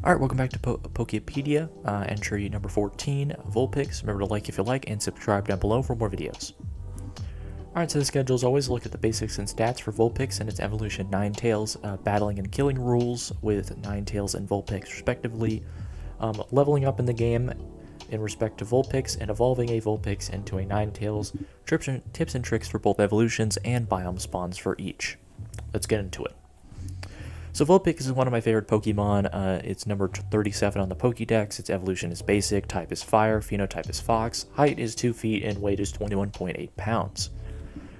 Alright, welcome back to Pokepedia, entry number 14, Vulpix. Remember to like if you like, and subscribe down below for more videos. Alright, so the schedule is always look at the basics and stats for Vulpix and its evolution Ninetails, battling and killing rules with Ninetails and Vulpix respectively, leveling up in the game in respect to Vulpix, and evolving a Vulpix into a Ninetails, tips and tricks for both evolutions, and biome spawns for each. Let's get into it. So Vulpix is one of my favorite Pokemon. It's number 37 on the Pokédex. Its evolution is basic, type is fire, phenotype is fox, height is 2 feet, and weight is 21.8 pounds.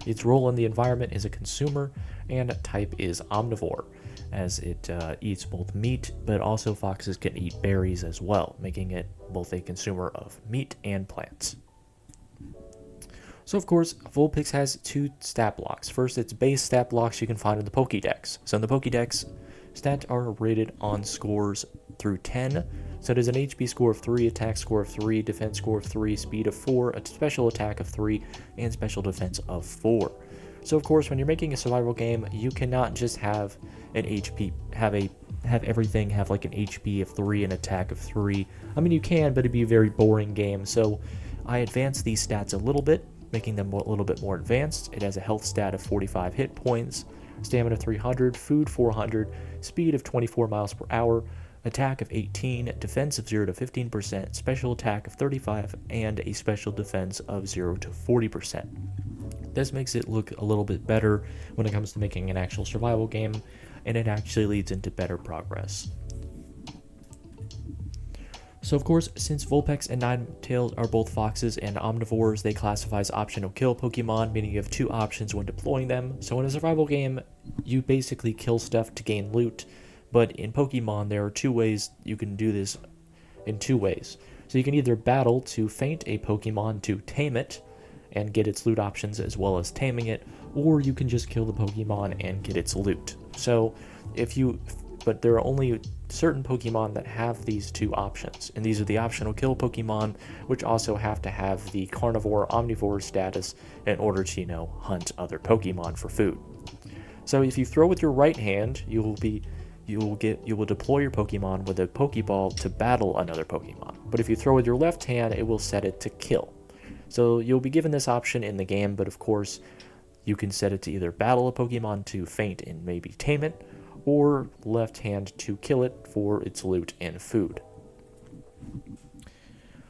Its role in the environment is a consumer, and type is omnivore, as it eats both meat, but also foxes can eat berries as well, making it both a consumer of meat and plants. So of course, Vulpix has two stat blocks. First, its base stat blocks you can find in the Pokédex. So in the Pokédex, stats are rated on scores through 10. So it is an HP score of 3, attack score of 3, defense score of 3, speed of 4, a special attack of 3, and special defense of 4. So of course, when you're making a survival game, you cannot just have an HP, have everything have like an HP of 3 and attack of 3. I mean, you can, but it'd be a very boring game. So I advanced these stats a little bit, making them a little bit more advanced. It has a health stat of 45 hit points, stamina 300, food 400, speed of 24 miles per hour, attack of 18, defense of 0 to 15%, special attack of 35, and a special defense of 0 to 40%. This makes it look a little bit better when it comes to making an actual survival game, and it actually leads into better progress. So of course, since Vulpix and Ninetails are both foxes and omnivores, they classify as optional kill Pokemon, meaning you have two options when deploying them. So in a survival game, you basically kill stuff to gain loot, but in Pokemon there are two ways you can do this in two ways. So you can either battle to feint a Pokemon to tame it and get its loot options as well as taming it, or you can just kill the Pokemon and get its loot. But there are only certain Pokemon that have these two options, and these are the optional kill Pokemon, which also have to have the carnivore omnivore status in order to, hunt other Pokemon for food. So if you throw with your right hand, you will deploy your Pokemon with a Pokeball to battle another Pokemon. But if you throw with your left hand, it will set it to kill. So you'll be given this option in the game, but of course, you can set it to either battle a Pokemon to feint and maybe tame it, or left hand to kill it for its loot and food.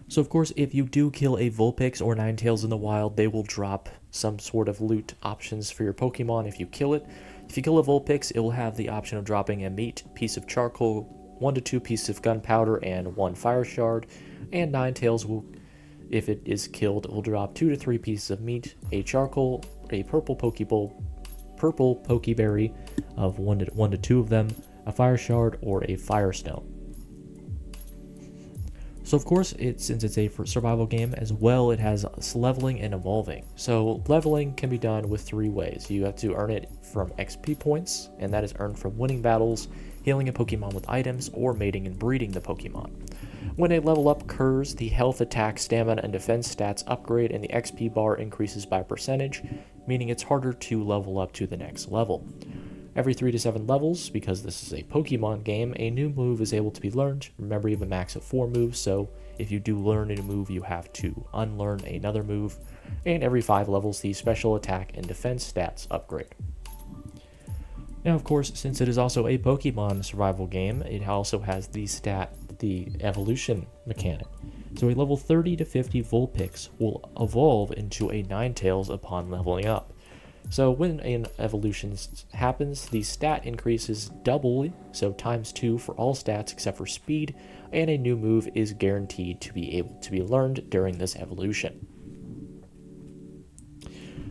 So of course, if you do kill a Vulpix or Ninetails in the wild, they will drop some sort of loot options for your Pokemon if you kill it. If you kill a Vulpix, it will have the option of dropping a meat, piece of charcoal, 1 to 2 pieces of gunpowder, and 1 fire shard. And Ninetails will, if it is killed, it will drop 2 to 3 pieces of meat, a charcoal, a purple Pokeberry of 1 to 2 of them, a fire shard, or a firestone. So of course, since it's a survival game as well, it has leveling and evolving. So leveling can be done with 3 ways. You have to earn it from XP points, and that is earned from winning battles, healing a Pokemon with items, or mating and breeding the Pokemon. When a level up occurs, the health, attack, stamina, and defense stats upgrade, and the XP bar increases by percentage, meaning it's harder to level up to the next level. Every 3 to 7 levels, because this is a Pokemon game, a new move is able to be learned. Remember, you have a max of 4 moves, so if you do learn a new move, you have to unlearn another move. And every 5 levels, the special attack and defense stats upgrade. Now, of course, since it is also a Pokemon survival game, it also has the evolution mechanic. So a level 30 to 50 Vulpix will evolve into a Ninetails upon leveling up. So when an evolution happens, the stat increases double, so ×2 for all stats except for speed, and a new move is guaranteed to be able to be learned during this evolution.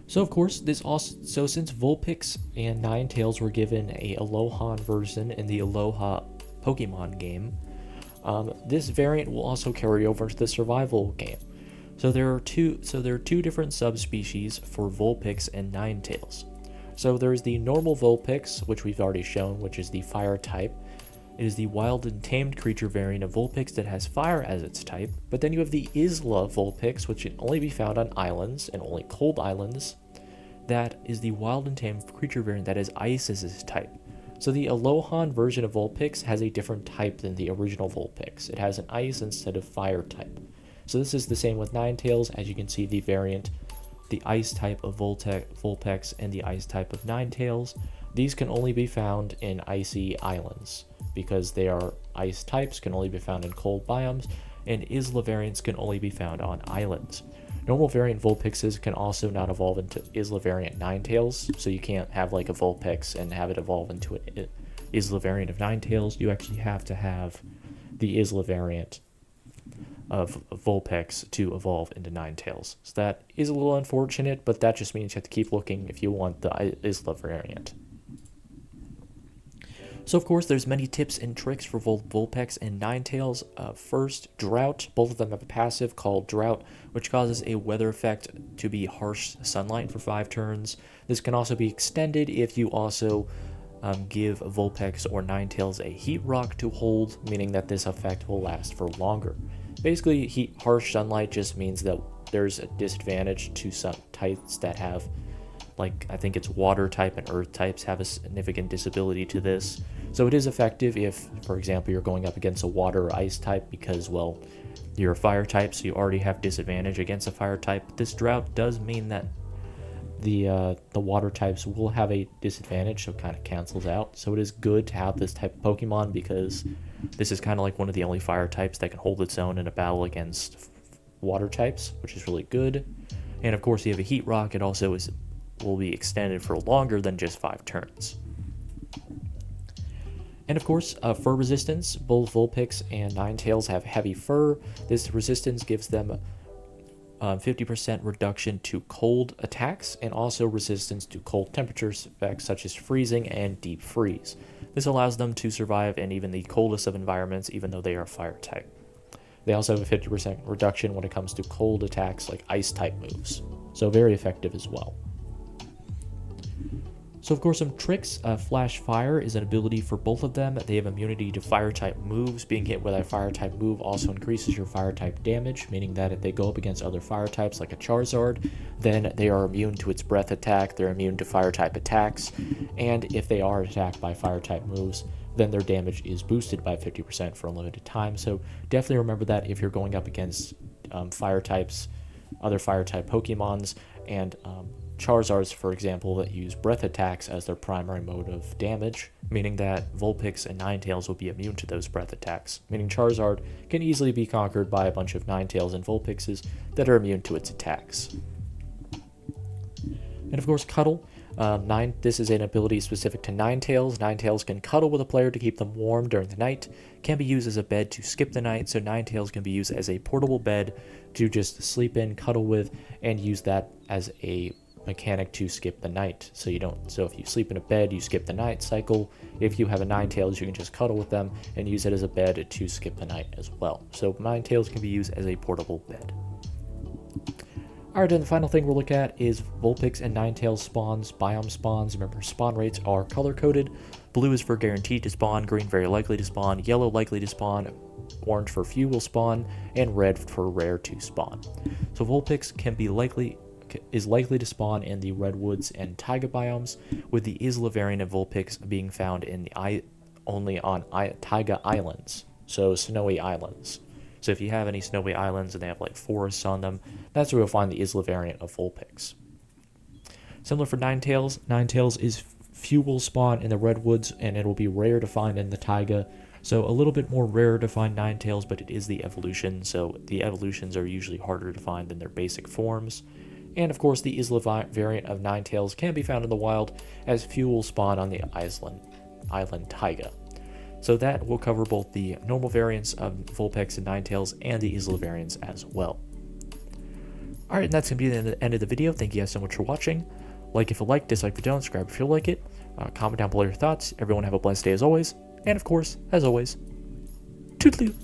So of course, since Vulpix and Ninetails were given a Alolan version in the Aloha Pokemon game, this variant will also carry over to the survival game. So there are two different subspecies for Vulpix and Ninetails. So there's the normal Vulpix, which we've already shown, which is the fire type. It is the wild and tamed creature variant of Vulpix that has fire as its type. But then you have the Isla Vulpix, which can only be found on islands and only cold islands. That is the wild and tamed creature variant that has ice as its type. So the Alohan version of Vulpix has a different type than the original Vulpix. It has an ice instead of fire type. So this is the same with Ninetails. As you can see, the variant, the ice type of Vulpix and the ice type of Ninetails, these can only be found in icy islands because they are ice types, can only be found in cold biomes, and Isla variants can only be found on islands. Normal variant Vulpixes can also not evolve into Isla variant Ninetails, so you can't have like a Vulpix and have it evolve into an Isla variant of Ninetails. You actually have to have the Isla variant of Vulpix to evolve into Ninetails. So that is a little unfortunate, but that just means you have to keep looking if you want the Isla variant. So of course, there's many tips and tricks for Vulpix and Ninetails. First, Drought. Both of them have a passive called Drought, which causes a weather effect to be harsh sunlight for 5 turns. This can also be extended if you also give Vulpix or Ninetails a heat rock to hold, meaning that this effect will last for longer. Basically, harsh sunlight just means that there's a disadvantage to some types that have, like, I think it's water type and earth types have a significant disability to this. So it is effective if, for example, you're going up against a water or ice type because, well, you're a fire type, so you already have disadvantage against a fire type. This drought does mean that the water types will have a disadvantage, so it kind of cancels out. So it is good to have this type of Pokemon because this is kind of like one of the only fire types that can hold its own in a battle against water types, which is really good. And of course, you have a Heat Rock. It also will be extended for longer than just 5 turns. And of course, fur resistance. Both Vulpix and Ninetails have heavy fur. This resistance gives them 50% reduction to cold attacks and also resistance to cold temperatures effects such as freezing and deep freeze. This allows them to survive in even the coldest of environments, even though they are fire type. They also have a 50% reduction when it comes to cold attacks like ice type moves, so very effective as well. So of course, some tricks. Flash Fire is an ability for both of them. They have immunity to fire type moves. Being hit with a fire type move also increases your fire type damage, meaning that if they go up against other fire types like a Charizard, then they are immune to its breath attack, they're immune to fire type attacks, and if they are attacked by fire type moves, then their damage is boosted by 50% for a limited time. So definitely remember that if you're going up against fire types, other fire type Pokemons, and Charizards, for example, that use breath attacks as their primary mode of damage, meaning that Vulpix and Ninetails will be immune to those breath attacks, meaning Charizard can easily be conquered by a bunch of Ninetails and Vulpixes that are immune to its attacks. And of course, Cuddle. This is an ability specific to Ninetails. Ninetails can cuddle with a player to keep them warm during the night, can be used as a bed to skip the night, so Ninetails can be used as a portable bed to just sleep in, cuddle with, and use that as a mechanic to skip the night. So if you sleep in a bed, you skip the night cycle. If you have a Ninetails, you can just cuddle with them and use it as a bed to skip the night as well. So Ninetails can be used as a portable bed. Alright, and the final thing we'll look at is Vulpix and Ninetails spawns, biome spawns. Remember, spawn rates are color-coded. Blue is for guaranteed to spawn, green very likely to spawn, yellow likely to spawn, orange for few will spawn, and red for rare to spawn. So Vulpix is likely to spawn in the Redwoods and Taiga biomes, with the Isla variant of Vulpix being found in only on Taiga islands, so snowy islands. So if you have any snowy islands and they have like forests on them, that's where you'll find the Isla variant of Vulpix. Similar for Ninetails. Ninetails is few will spawn in the Redwoods and it will be rare to find in the Taiga. So a little bit more rare to find Ninetails, but it is the evolution, so the evolutions are usually harder to find than their basic forms. And of course, the Isla variant of Ninetails can be found in the wild, as few will spawn on the island Taiga. So that will cover both the normal variants of Vulpix and Ninetails and the Isla variants as well. Alright, and that's going to be the end of the video. Thank you guys so much for watching. Like if you like, dislike if you don't, subscribe if you like it. Comment down below your thoughts. Everyone have a blessed day as always. And of course, as always, toodaloo!